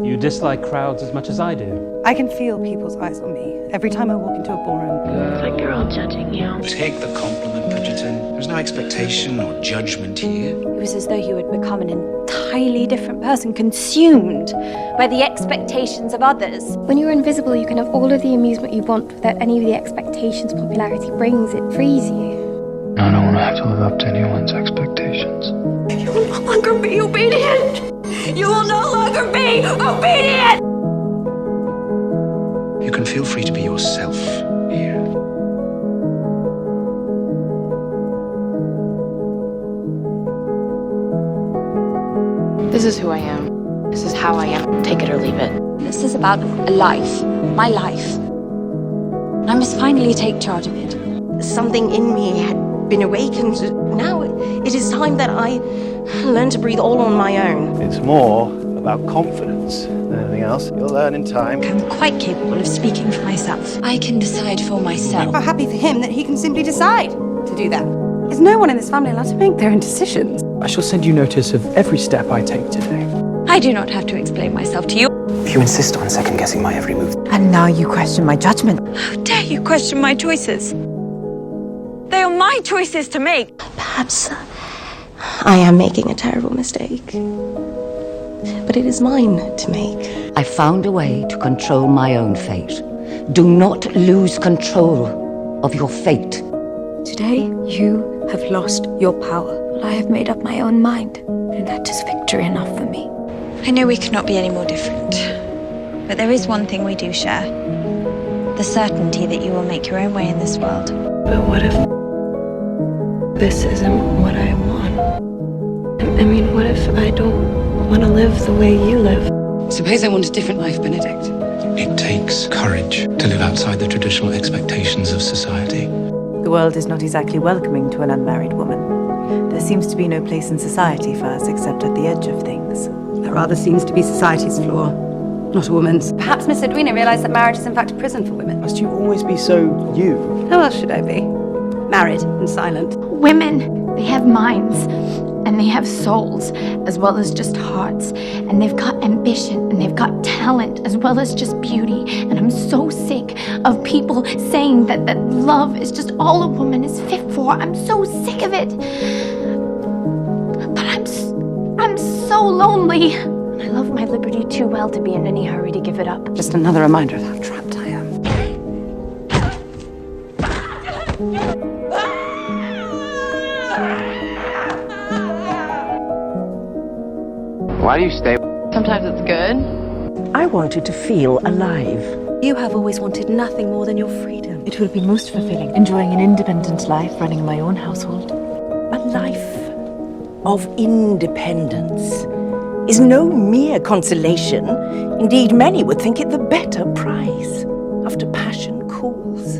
You dislike crowds as much as I do. I can feel people's eyes on me every time I walk into a ballroom. It's like they're all judging you. Take the compliment, Bridgerton. There's no expectation or judgment here. It was as though you had become an entirely different person, consumed by the expectations of others. When you're invisible, you can have all of the amusement you want without any of the expectations popularity brings. It frees you. I don't want to have to live up to anyone's expectations. You will no longer be obedient! You will no longer be obedient! You can feel free to be yourself here. This is who I am. This is how I am. Take it or leave it. This is about a life, my life. And I must finally take charge of it. Something in me had been awakened. Now it is time that I learn to breathe all on my own. It's more about confidence than anything else. You'll learn in time. I'm quite capable of speaking for myself. I can decide for myself. I'm happy for him that he can simply decide to do that. There's no one in this family allowed to make their own decisions. I shall send you notice of every step I take today. I do not have to explain myself to you. You insist on second-guessing my every move. And now you question my judgment. How dare you question my choices? They are my choices to make. Perhaps I am making a terrible mistake. But it is mine to make. I found a way to control my own fate. Do not lose control of your fate. Today, you have lost your power. Well, I have made up my own mind, and that is victory enough for me. I know we cannot be any more different, but there is one thing we do share. The certainty that you will make your own way in this world. But what if this isn't what I want? I mean, what if I don't want to live the way you live? Suppose I want a different life, Benedict. It takes courage to live outside the traditional expectations of society. The world is not exactly welcoming to an unmarried woman. There seems to be no place in society for us except at the edge of things. That rather seems to be society's flaw, not a woman's. Perhaps Miss Edwina realised that marriage is in fact a prison for women. Must you always be so you? How else should I be? Married and silent. Women, they have minds, and they have souls, as well as just hearts. And they've got ambition, and they've got talent, as well as just beauty. And I'm so sick of people saying that love is just all a woman is fit for. I'm so sick of it. But I'm so lonely. And I love my liberty too well to be in any hurry to give it up. Just another reminder of how trapped I am. Why do you stay? Sometimes it's good. I wanted to feel alive. You have always wanted nothing more than your freedom. It will be most fulfilling, enjoying an independent life, running my own household. A life of independence is no mere consolation. Indeed, many would think it the better prize. After passion cools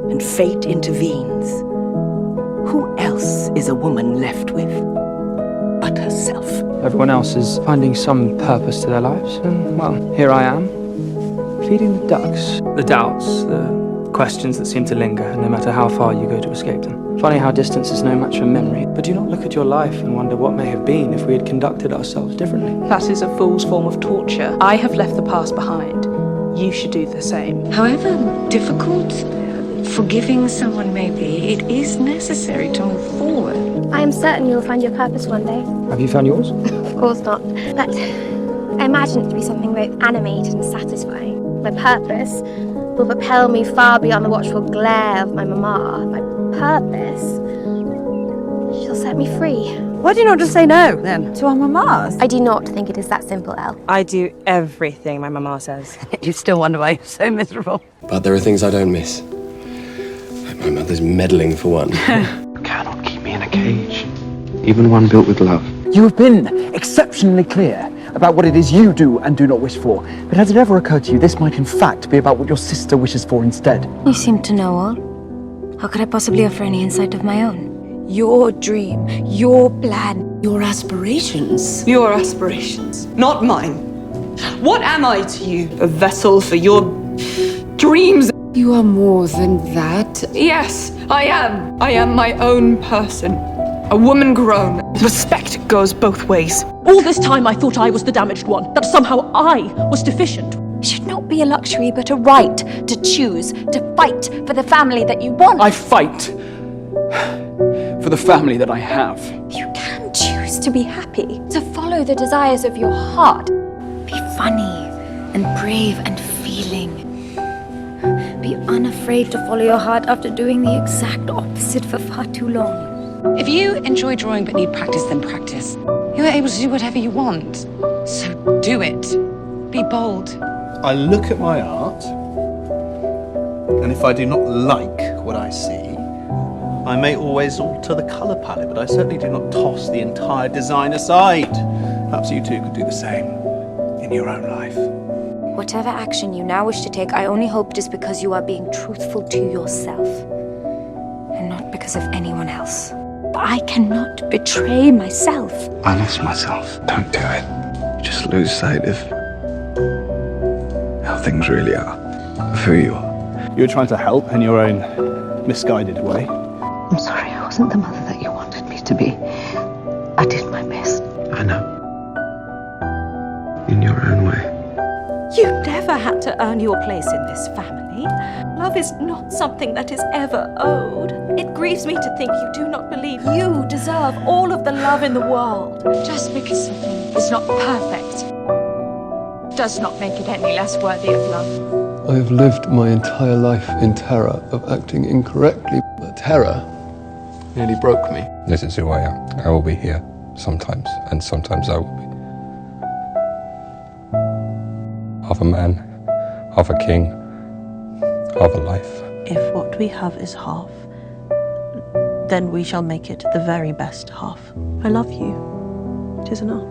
and fate intervenes, who else is a woman left with but herself? Everyone else is finding some purpose to their lives, and, well, here I am, feeding the ducks. The doubts, the questions that seem to linger, no matter how far you go to escape them. Funny how distance is no match for memory, but do not look at your life and wonder what may have been if we had conducted ourselves differently. That is a fool's form of torture. I have left the past behind. You should do the same. However difficult forgiving someone may be, it is necessary to move forward. I am certain you will find your purpose one day. Have you found yours? Of course not. But I imagine it to be something both animated and satisfying. My purpose will propel me far beyond the watchful glare of my mama. My purpose shall set me free. Why do you not just say no, then, to our mamas? I do not think it is that simple, Elle. I do everything my mama says. You still wonder why you're so miserable. But there are things I don't miss. Like my mother's meddling, for one. You cannot keep me in a cage, even one built with love. You have been exceptionally clear about what it is you do and do not wish for. But has it ever occurred to you this might in fact be about what your sister wishes for instead? You seem to know all. How could I possibly offer any insight of my own? Your dream, your plan, Your aspirations. Your aspirations, not mine. What am I to you? A vessel for your dreams? You are more than that. Yes, I am. I am my own person. A woman grown. Respect goes both ways. All this time I thought I was the damaged one, that somehow I was deficient. It should not be a luxury, but a right to choose, to fight for the family that you want. I fight for the family that I have. You can choose to be happy, to follow the desires of your heart. Be funny and brave and feeling. Be unafraid to follow your heart after doing the exact opposite for far too long. If you enjoy drawing but need practice, then practice. You are able to do whatever you want. So do it. Be bold. I look at my art, and if I do not like what I see, I may always alter the colour palette, but I certainly do not toss the entire design aside. Perhaps you too could do the same in your own life. Whatever action you now wish to take, I only hope it is because you are being truthful to yourself, and not because of anyone else. But I cannot betray myself. I lost myself. Don't do it. You just lose sight of how things really are, of who you are. You were trying to help in your own misguided way. I'm sorry I wasn't the mother that you wanted me to be. I did my best. I know. In your own way. You never had to earn your place in this family. Love is not something that is ever owed. It grieves me to think you do not believe you deserve all of the love in the world. Just because something is not perfect does not make it any less worthy of love. I have lived my entire life in terror of acting incorrectly. That terror nearly broke me. This is who I am. I will be here sometimes, and sometimes I will be. Half a man, half a king, half a life. If what we have is half, then we shall make it the very best half. I love you. It is enough.